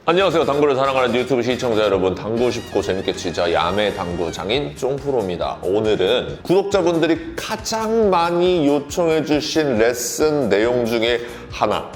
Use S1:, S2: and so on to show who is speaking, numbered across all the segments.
S1: 안녕하세요. 당구를 사랑하는 유튜브 시청자 여러분, 당구 쉽고 재밌게 치자 야매 당구 장인 쫑프로입니다. 오늘은 구독자분들이 가장 많이 요청해 주신 레슨 내용 중에 하나,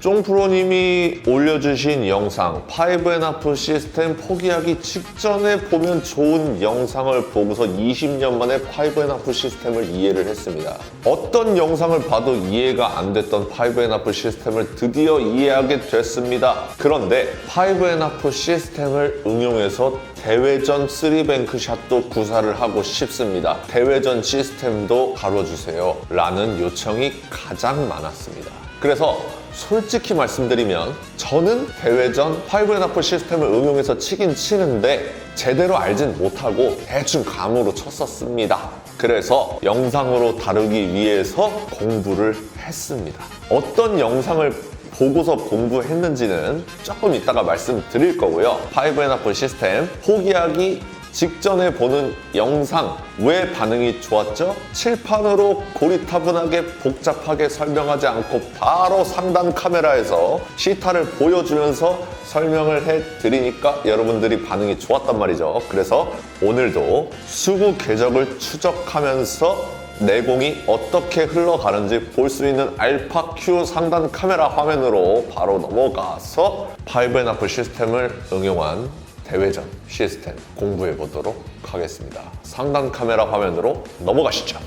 S1: 쫑프로님이 올려주신 영상 5&하프 시스템 포기하기 직전에 보면 좋은 영상을 보고서 20년 만에 5&하프 시스템을 이해를 했습니다. 어떤 영상을 봐도 이해가 안 됐던 5&하프 시스템을 드디어 이해하게 됐습니다. 그런데 5&하프 시스템을 응용해서 대회전 3뱅크샷도 구사를 하고 싶습니다. 대회전 시스템도 다뤄주세요 라는 요청이 가장 많았습니다. 그래서 솔직히 말씀드리면 저는 대회전 5&하프 시스템을 응용해서 치긴 치는데 제대로 알진 못하고 대충 감으로 쳤었습니다. 그래서 영상으로 다루기 위해서 공부를 했습니다. 어떤 영상을 보고서 공부했는지는 조금 이따가 말씀드릴 거고요. 5&하프 시스템 포기하기 직전에 보는 영상 왜 반응이 좋았죠? 칠판으로 고리타분하게 복잡하게 설명하지 않고 바로 상단 카메라에서 시타를 보여주면서 설명을 해드리니까 여러분들이 반응이 좋았단 말이죠. 그래서 오늘도 수구 궤적을 추적하면서 내공이 어떻게 흘러가는지 볼 수 있는 알파큐 상단 카메라 화면으로 바로 넘어가서 5&하프 시스템을 응용한 대회전 시스템 공부해 보도록 하겠습니다. 상단 카메라 화면으로 넘어가시죠.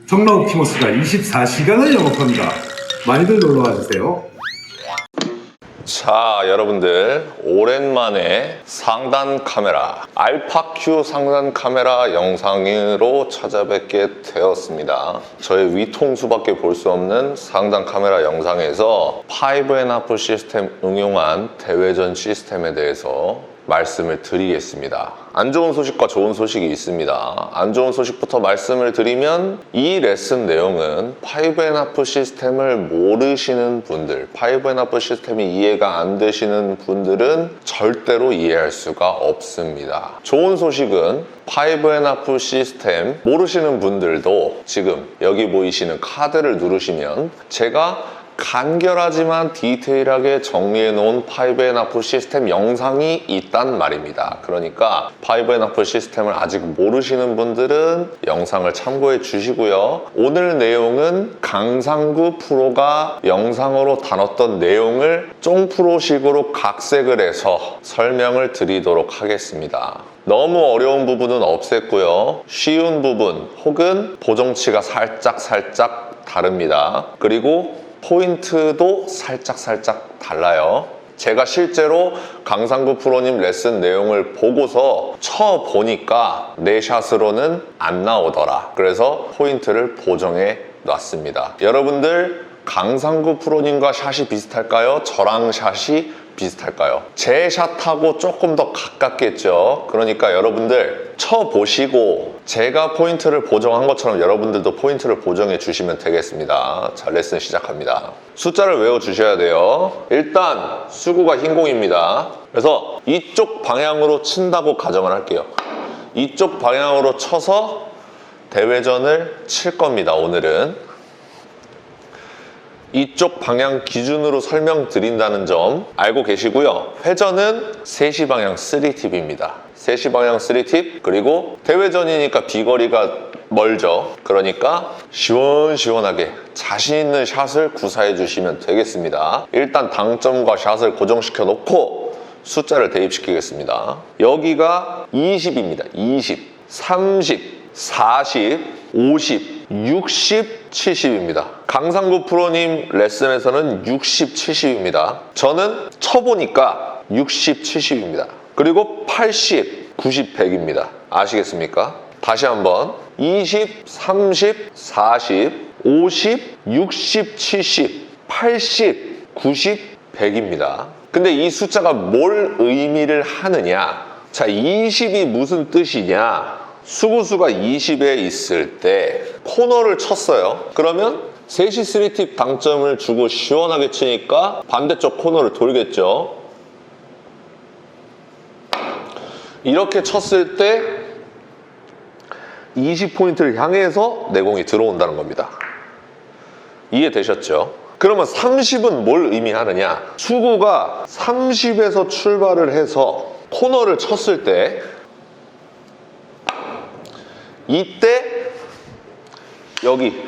S2: 정라우 키모스가 24시간을 영업합니다. 많이들 놀러와 주세요.
S1: 자, 여러분들 오랜만에 상단 카메라 알파큐 상단 카메라 영상으로 찾아뵙게 되었습니다. 저의 위통수밖에 볼 수 없는 상단 카메라 영상에서 5&하프 시스템 응용한 대회전 시스템에 대해서 말씀을 드리겠습니다. 안 좋은 소식과 좋은 소식이 있습니다. 안 좋은 소식부터 말씀을 드리면 이 레슨 내용은 5&하프 시스템을 모르시는 분들, 5&하프 시스템이 이해가 안 되시는 분들은 절대로 이해할 수가 없습니다. 좋은 소식은 5&하프 시스템 모르시는 분들도 지금 여기 보이시는 카드를 누르시면 제가 간결하지만 디테일하게 정리해 놓은 5&하프 시스템 영상이 있단 말입니다. 그러니까 5&하프 시스템을 아직 모르시는 분들은 영상을 참고해 주시고요. 오늘 내용은 강상구 프로가 영상으로 다뤘던 내용을 쫑프로식으로 각색을 해서 설명을 드리도록 하겠습니다. 너무 어려운 부분은 없앴고요. 쉬운 부분 혹은 보정치가 살짝 다릅니다. 그리고 포인트도 살짝 달라요. 제가 실제로 강상구 프로님 레슨 내용을 보고서 쳐보니까 내 샷으로는 안 나오더라. 그래서 포인트를 보정해 놨습니다. 여러분들 강상구 프로님과 샷이 비슷할까요? 저랑 샷이 비슷할까요? 제 샷하고 조금 더 가깝겠죠. 그러니까 여러분들 쳐보시고 제가 포인트를 보정한 것처럼 여러분들도 포인트를 보정해 주시면 되겠습니다. 자, 레슨 시작합니다. 숫자를 외워주셔야 돼요. 일단 수구가 흰 공입니다. 그래서 이쪽 방향으로 친다고 가정을 할게요. 이쪽 방향으로 쳐서 대회전을 칠 겁니다. 오늘은 이쪽 방향 기준으로 설명드린다는 점 알고 계시고요. 회전은 3시 방향 3팁입니다. 3시 방향 3팁, 그리고 대회전이니까 비거리가 멀죠. 그러니까 시원시원하게 자신 있는 샷을 구사해 주시면 되겠습니다. 일단 당점과 샷을 고정시켜 놓고 숫자를 대입시키겠습니다. 여기가 20입니다. 20, 30, 40, 50, 60, 70입니다. 강상구 프로님 레슨에서는 60, 70입니다. 저는 쳐보니까 60, 70입니다. 그리고 80, 90, 100입니다. 아시겠습니까? 다시 한번 20, 30, 40, 50, 60, 70, 80, 90, 100입니다. 근데 이 숫자가 뭘 의미를 하느냐? 자, 20이 무슨 뜻이냐? 수구수가 20에 있을 때 코너를 쳤어요. 그러면 3시 3팁 당점을 주고 시원하게 치니까 반대쪽 코너를 돌겠죠. 이렇게 쳤을 때 20포인트를 향해서 내공이 들어온다는 겁니다. 이해되셨죠? 그러면 30은 뭘 의미하느냐? 수구가 30에서 출발을 해서 코너를 쳤을 때 이때 여기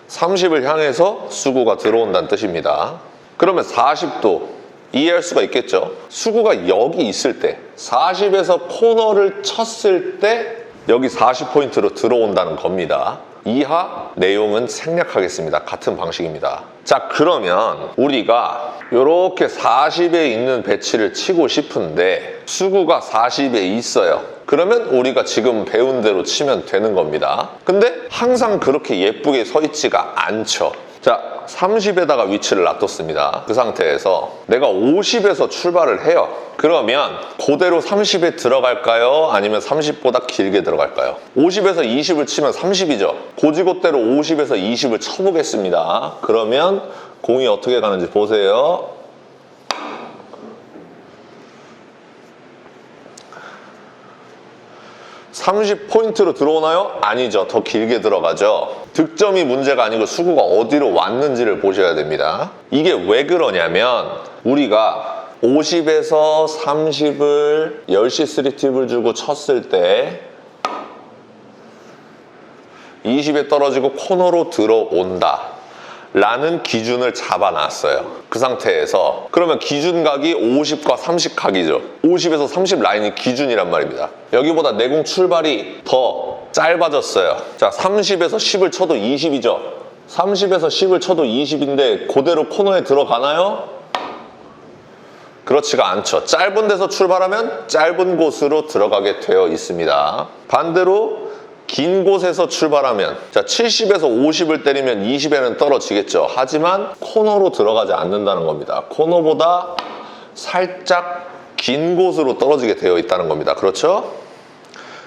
S1: 30을 향해서 수구가 들어온다는 뜻입니다. 그러면 40도 이해할 수가 있겠죠? 수구가 여기 있을 때 40에서 코너를 쳤을 때 여기 40포인트로 들어온다는 겁니다. 이하 내용은 생략하겠습니다. 같은 방식입니다. 자, 그러면 우리가 이렇게 40에 있는 배치를 치고 싶은데 수구가 40에 있어요. 그러면 우리가 지금 배운 대로 치면 되는 겁니다. 근데 항상 그렇게 예쁘게 서 있지가 않죠. 자, 30에다가 위치를 놔뒀습니다. 그 상태에서 내가 50에서 출발을 해요. 그러면 그대로 30에 들어갈까요? 아니면 30보다 길게 들어갈까요? 50에서 20을 치면 30이죠. 고지고대로 50에서 20을 쳐보겠습니다. 그러면 공이 어떻게 가는지 보세요. (30포인트로) 들어오나요? 아니죠. 더 길게 들어가죠. 득점이 문제가 아니고 수구가 어디로 왔는지를 보셔야 됩니다. 이게 왜 그러냐면 우리가 50에서 30을 10시 3팁을 주고 쳤을 때 20에 떨어지고 코너로 들어온다 라는 기준을 잡아놨어요. 그 상태에서 그러면 기준각이 50과 30 각이죠. 50에서 30 라인이 기준이란 말입니다. 여기보다 내공 출발이 더 짧아졌어요. 자, 30에서 10을 쳐도 20이죠. 30에서 10을 쳐도 20인데 그대로 코너에 들어가나요? 그렇지가 않죠. 짧은 데서 출발하면 짧은 곳으로 들어가게 되어 있습니다. 반대로 긴 곳에서 출발하면 자 70에서 50을 때리면 20에는 떨어지겠죠. 하지만 코너로 들어가지 않는다는 겁니다. 코너보다 살짝 긴 곳으로 떨어지게 되어 있다는 겁니다. 그렇죠?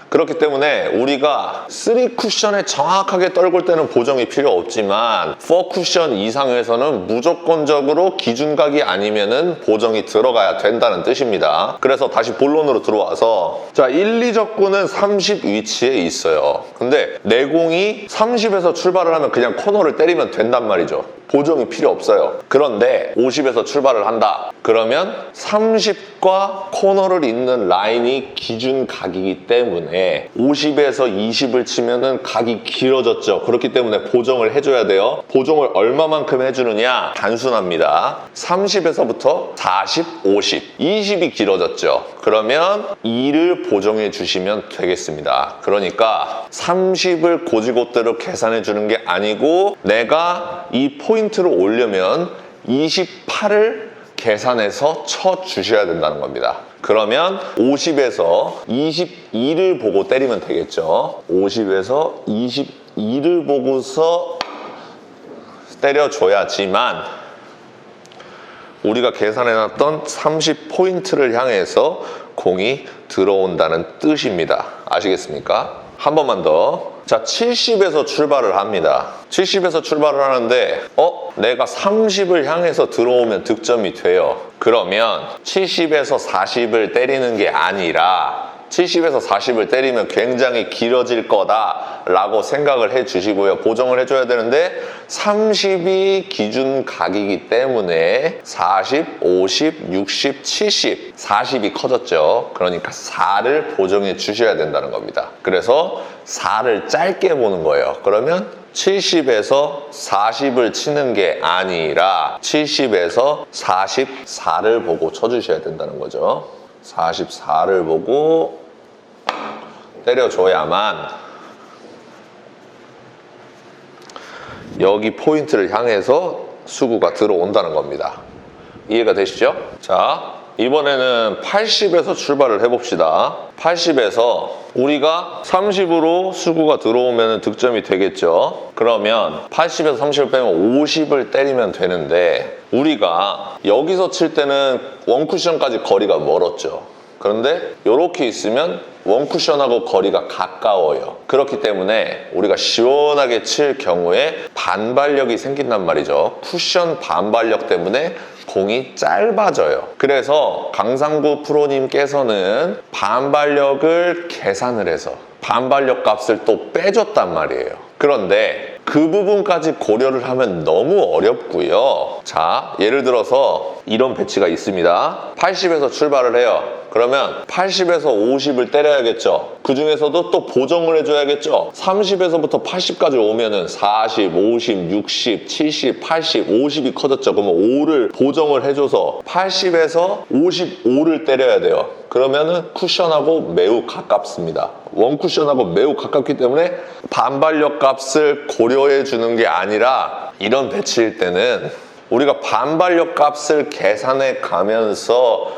S1: 그렇기 때문에 우리가 3쿠션에 정확하게 떨굴 때는 보정이 필요 없지만 4쿠션 이상에서는 무조건적으로 기준각이 아니면은 보정이 들어가야 된다는 뜻입니다. 그래서 다시 본론으로 들어와서 자 1, 2적구는 30 위치에 있어요. 근데 내공이 30에서 출발을 하면 그냥 코너를 때리면 된단 말이죠. 보정이 필요 없어요. 그런데 50에서 출발을 한다. 그러면 30과 코너를 잇는 라인이 기준각이기 때문에 50에서 20을 치면은 각이 길어졌죠. 그렇기 때문에 보정을 해줘야 돼요. 보정을 얼마만큼 해주느냐? 단순합니다. 30에서부터 40, 50, 20이 길어졌죠. 그러면 2를 보정해 주시면 되겠습니다. 그러니까 30을 고지고대로 계산해 주는 게 아니고 내가 이 포인트를 올려면 28을 계산해서 쳐 주셔야 된다는 겁니다. 그러면 50에서 22를 보고 때리면 되겠죠. 50에서 22를 보고서 때려줘야지만 우리가 계산해놨던 30포인트를 향해서 공이 들어온다는 뜻입니다. 아시겠습니까? 한 번만 더. 자, 70에서 출발을 합니다. 70에서 출발을 하는데 내가 30을 향해서 들어오면 득점이 돼요. 그러면 70에서 40을 때리는 게 아니라 70에서 40을 때리면 굉장히 길어질 거다라고 생각을 해주시고요. 보정을 해줘야 되는데 30이 기준각이기 때문에 40, 50, 60, 70, 40이 커졌죠. 그러니까 4를 보정해 주셔야 된다는 겁니다. 그래서 4를 짧게 보는 거예요. 그러면 70에서 40을 치는 게 아니라 70에서 44를 보고 쳐주셔야 된다는 거죠. 44를 보고 때려줘야만 여기 포인트를 향해서 수구가 들어온다는 겁니다. 이해가 되시죠? 자, 이번에는 80에서 출발을 해봅시다. 80에서 우리가 30으로 수구가 들어오면 득점이 되겠죠. 그러면 80에서 30을 빼면 50을 때리면 되는데 우리가 여기서 칠 때는 원쿠션까지 거리가 멀었죠. 그런데 이렇게 있으면 원쿠션하고 거리가 가까워요. 그렇기 때문에 우리가 시원하게 칠 경우에 반발력이 생긴단 말이죠. 쿠션 반발력 때문에 공이 짧아져요. 그래서 강상구 프로님께서는 반발력을 계산을 해서 반발력 값을 또 빼줬단 말이에요. 그런데 그 부분까지 고려를 하면 너무 어렵고요. 자, 예를 들어서 이런 배치가 있습니다. 80에서 출발을 해요. 그러면 80에서 50을 때려야겠죠. 그 중에서도 또 보정을 해줘야겠죠. 30에서부터 80까지 오면은 40, 50, 60, 70, 80, 50이 커졌죠. 그러면 5를 보정을 해줘서 80에서 55를 때려야 돼요. 그러면은 쿠션하고 매우 가깝습니다. 원 쿠션하고 매우 가깝기 때문에 반발력 값을 고려해 주는 게 아니라 이런 배치일 때는 우리가 반발력 값을 계산해 가면서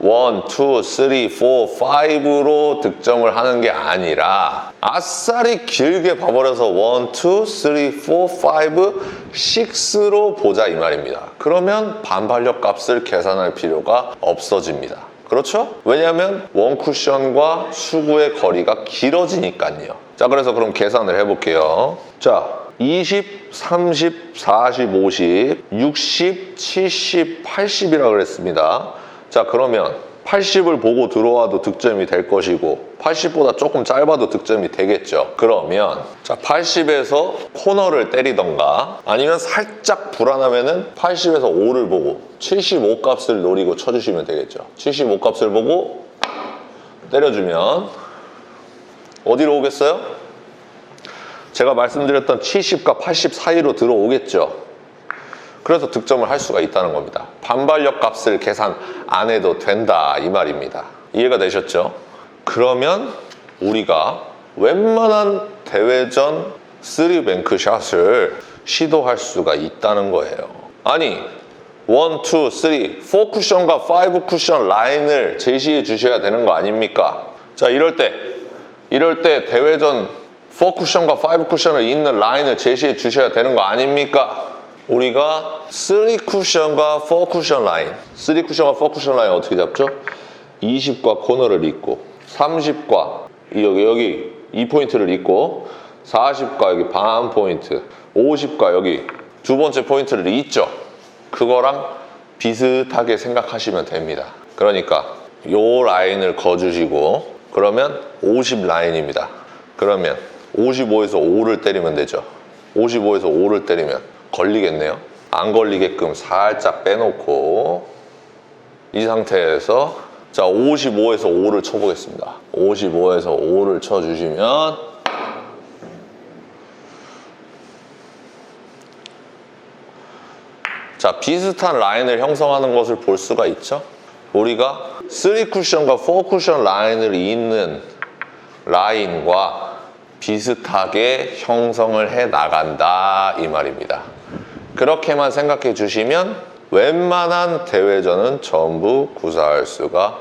S1: 1, 2, 3, 4, 5로 득점을 하는 게 아니라 아싸리 길게 봐버려서 1, 2, 3, 4, 5, 6로 보자 이 말입니다. 그러면 반발력 값을 계산할 필요가 없어집니다. 그렇죠? 왜냐하면 원쿠션과 수구의 거리가 길어지니까요. 자, 그래서 그럼 계산을 해볼게요. 자, 20, 30, 40, 50, 60, 70, 80이라고 그랬습니다. 자, 그러면 80을 보고 들어와도 득점이 될 것이고 80보다 조금 짧아도 득점이 되겠죠. 그러면 자, 80에서 코너를 때리던가 아니면 살짝 불안하면은 80에서 5를 보고 75 값을 노리고 쳐주시면 되겠죠. 75 값을 보고 때려주면 어디로 오겠어요? 제가 말씀드렸던 70과 80 사이로 들어오겠죠. 그래서 득점을 할 수가 있다는 겁니다. 반발력 값을 계산 안 해도 된다 이 말입니다. 이해가 되셨죠? 그러면 우리가 웬만한 대회전 3뱅크 샷을 시도할 수가 있다는 거예요. 아니 1, 2, 3, 4 쿠션과 5 쿠션 라인을 제시해 주셔야 되는 거 아닙니까? 자, 이럴 때 대회전 4 쿠션과 5 쿠션을 잇는 라인을 제시해 주셔야 되는 거 아닙니까? 우리가 3 쿠션과 4 쿠션 라인 3 쿠션과 4 쿠션 라인 어떻게 잡죠? 20과 코너를 잇고 30과 여기 2포인트를 잇고 40과 여기 반 포인트 50과 여기 두 번째 포인트를 잇죠. 그거랑 비슷하게 생각하시면 됩니다. 그러니까 요 라인을 거주시고 그러면 50 라인입니다. 그러면 55에서 5를 때리면 되죠. 55에서 5를 때리면 걸리겠네요. 안 걸리게끔 살짝 빼놓고 이 상태에서 자 55에서 5를 쳐보겠습니다. 55에서 5를 쳐주시면 자 비슷한 라인을 형성하는 것을 볼 수가 있죠. 우리가 3 쿠션과 4 쿠션 라인을 잇는 라인과 비슷하게 형성을 해 나간다 이 말입니다. 그렇게만 생각해 주시면 웬만한 대회전은 전부 구사할 수가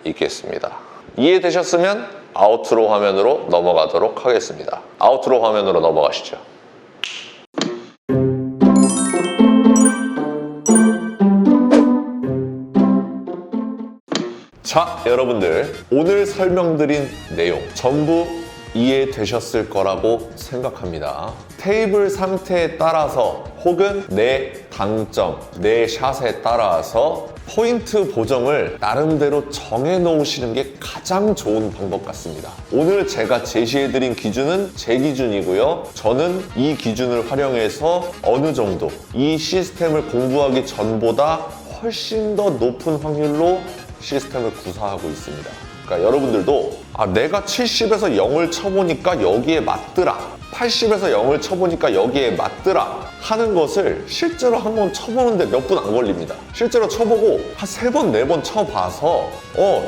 S1: 있겠습니다. 이해되셨으면 아웃로 화면으로 넘어가도록 하겠습니다. 아웃로 화면으로 넘어가시죠. 자, 여러분들 오늘 설명드린 내용 전부 이해되셨을 거라고 생각합니다. 테이블 상태에 따라서 혹은 내 당점, 내 샷에 따라서 포인트 보정을 나름대로 정해 놓으시는 게 가장 좋은 방법 같습니다. 오늘 제가 제시해드린 기준은 제 기준이고요. 저는 이 기준을 활용해서 어느 정도 이 시스템을 공부하기 전보다 훨씬 더 높은 확률로 시스템을 구사하고 있습니다. 그러니까 여러분들도 내가 70에서 0을 쳐보니까 여기에 맞더라, 80에서 0을 쳐보니까 여기에 맞더라 하는 것을 실제로 한번 쳐보는데 몇 분 안 걸립니다. 실제로 쳐보고 한 3번, 4번 쳐봐서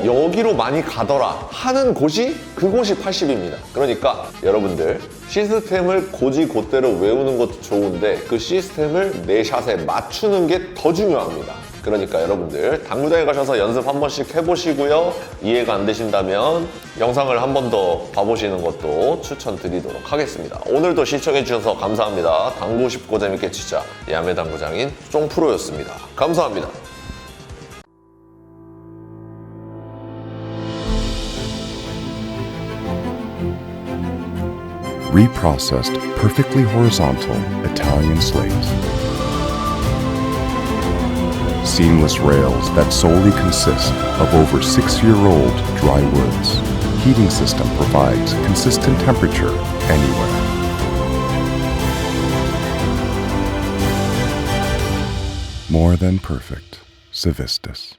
S1: 여기로 많이 가더라 하는 곳이 그곳이 80입니다. 그러니까 여러분들 시스템을 고지곧대로 외우는 것도 좋은데 그 시스템을 내 샷에 맞추는 게 더 중요합니다. 그러니까 여러분들 당구장에 가셔서 연습 한 번씩 해보시고요. 이해가 안 되신다면 영상을 한 번 더 봐보시는 것도 추천드리도록 하겠습니다. 오늘도 시청해주셔서 감사합니다. 당구 쉽고 재밌게 치자 야매 당구장인 쫑프로였습니다. 감사합니다.
S3: Reprocessed perfectly horizontal Italian slate. Seamless rails that solely consist of over 6-year-old dry woods. Heating system provides consistent temperature anywhere. More than perfect. Civistus.